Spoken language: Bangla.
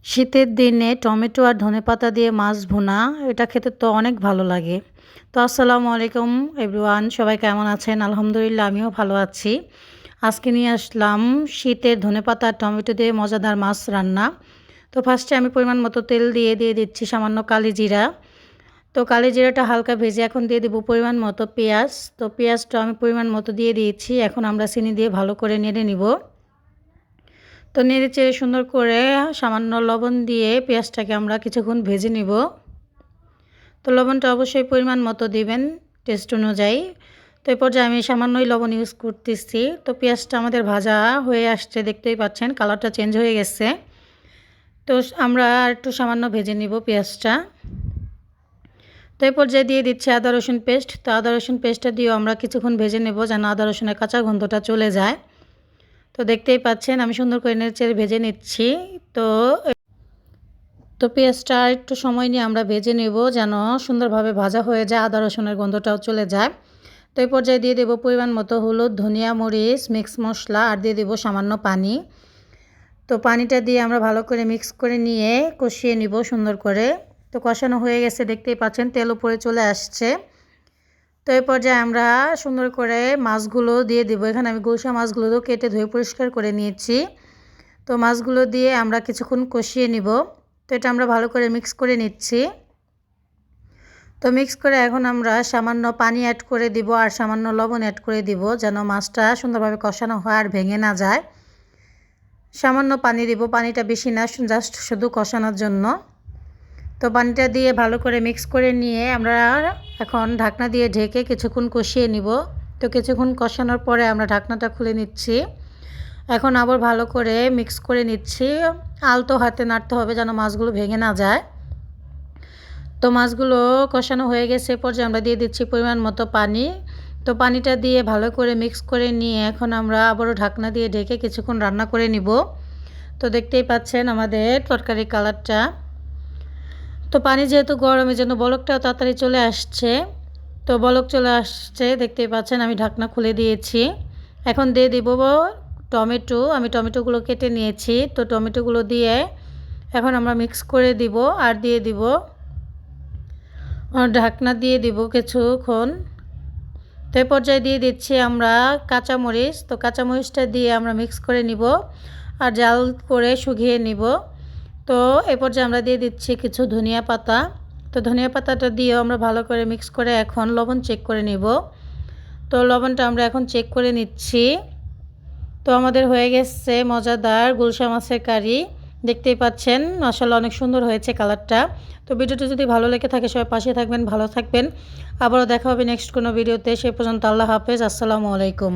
শীতের দিনে টমেটো আর ধনেপাতা দিয়ে মাছ ভুনা, এটা খেতে তো অনেক ভালো লাগে। তো আসসালামু আলাইকুম এভরিওয়ান, সবাই কেমন আছেন? আলহামদুলিল্লাহ আমিও ভালো আছি। আজকে নিয়ে আসলাম শীতের ধনেপাতা আর টমেটো দিয়ে মজাদার মাছ রান্না। তো ফার্স্টে আমি পরিমাণ মতো তেল দিয়ে দিচ্ছি সামান্য কালি জিরা। তো কালি জিরাটা হালকা ভেজে এখন দিয়ে দেবো পরিমাণ মতো পেঁয়াজ। তো পেঁয়াজটা আমি পরিমাণ মতো দিয়ে দিয়েছি। এখন আমরা চিনি দিয়ে ভালো করে নেড়ে নিব। তো নেড়েচেড়ে সুন্দর করে সামান্য লবণ দিয়ে পেঁয়াজটাকে আমরা কিছুক্ষণ ভেজে নিব। তো লবণটা অবশ্যই পরিমাণ মতো দিবেন টেস্ট অনুযায়ী। তো এই পর্যায়ে আমি সামান্যই লবণ ইউজ করতেছি। তো পেঁয়াজটা আমাদের ভাজা হয়ে আসছে, দেখতেই পাচ্ছেন কালারটা চেঞ্জ হয়ে গেছে। তো আমরা আর একটু সামান্য ভেজে নিব পেঁয়াজটা। তো এই পর্যায়ে দিয়ে দিচ্ছি আদা রসুন পেস্ট। তো আদা রসুন পেস্টটা দিয়েও আমরা কিছুক্ষণ ভেজে নেব যেন আদা রসুনের কাঁচা গন্ধটা চলে যায়। তো দেখতেই পাচ্ছেন আমি সুন্দর করে নেড়েচেড়ে ভেজে নিচ্ছি। তো পেঁয়াজটা একটু সময় নিয়ে আমরা ভেজে নেব যেন সুন্দরভাবে ভাজা হয়ে যায়, আদা রসুনের গন্ধটাও চলে যায়। তো এই পর্যায়ে দিয়ে দেবো পরিমাণ মতো হলুদ, ধনিয়া, মরিচ, মিক্স মশলা আর দিয়ে দেবো সামান্য পানি। তো পানিটা দিয়ে আমরা ভালো করে মিক্স করে নিয়ে কষিয়ে নিব সুন্দর করে। তো কষানো হয়ে গেছে, দেখতেই পাচ্ছেন তেল উপরে চলে আসছে। তো এই পর্যায়ে আমরা সুন্দর করে মাছগুলো দিয়ে দেবো। এখানে আমি গুলশা মাছগুলো কেটে ধুয়ে পরিষ্কার করে নিয়েছি। তো মাছগুলো দিয়ে আমরা কিছুক্ষণ কষিয়ে নিব। তো এটা আমরা ভালো করে মিক্স করে নিচ্ছি। তো মিক্স করে এখন আমরা সামান্য পানি অ্যাড করে দিব আর সামান্য লবণ অ্যাড করে দিব যেন মাছটা সুন্দরভাবে কষানো হয় আর ভেঙে না যায়। সামান্য পানি দিব, পানিটা বেশি না, জাস্ট শুধু কষানোর জন্য। তো পানিটা দিয়ে ভালো করে মিক্স করে নিয়ে আমরা এখন ঢাকনা দিয়ে ঢেকে কিছুক্ষণ কষিয়ে নিব। তো কিছুক্ষণ কষানোর পরে আমরা ঢাকনাটা খুলে নিচ্ছি। এখন আবার ভালো করে মিক্স করে নিচ্ছি, আলতো হাতে নাড়তে হবে যেন মাছগুলো ভেঙে না যায়। তো মাছগুলো কষানো হয়ে গেছে, পর্যায়ে আমরা দিয়ে দিচ্ছি পরিমাণ মতো পানি। তো পানিটা দিয়ে ভালো করে মিক্স করে নিয়ে এখন আমরা আবারও ঢাকনা দিয়ে ঢেকে কিছুক্ষণ রান্না করে নিব। তো দেখতেই পাচ্ছেন আমাদের তরকারি কালারটা। তো পানি যেহেতু গরম এই জন্য বলকটাও তাড়াতাড়ি চলে আসছে। তো বলক চলে আসছে, দেখতেই পাচ্ছেন আমি ঢাকনা খুলে দিয়েছি। এখন দিয়ে দিব টমেটো। আমি টমেটোগুলো কেটে নিয়েছি। তো টমেটোগুলো দিয়ে এখন আমরা মিক্স করে দিব আর দিয়ে দিব ঢাকনা দিয়ে দিব কিছুক্ষণ। তো এই পর্যায়ে দিয়ে দিচ্ছি আমরা কাঁচামরিচ। তো কাঁচামরিচটা দিয়ে আমরা মিক্স করে নিব আর জাল করে শুকিয়ে নিব। তো এই পর্যায়ে আমরা দিয়ে দিচ্ছি কিছু ধনিয়া পাতা। তো ধনিয়া পাতাটা দিয়েও আমরা ভালো করে মিক্স করে এখন লবণ চেক করে নিব। তো লবণটা আমরা এখন চেক করে নিচ্ছি। তো আমাদের হয়ে গেছে মজাদার গুলশা মাছের কারি। দেখতেই পাচ্ছেন মাশাআল্লাহ অনেক সুন্দর হয়েছে কালারটা। তো ভিডিওটি যদি ভালো লেগে থাকে সবাই পাশে থাকবেন, ভালো থাকবেন। আবারও দেখা হবে নেক্সট কোনো ভিডিওতে। সে পর্যন্ত আল্লাহ হাফেজ, আসসালামু আলাইকুম।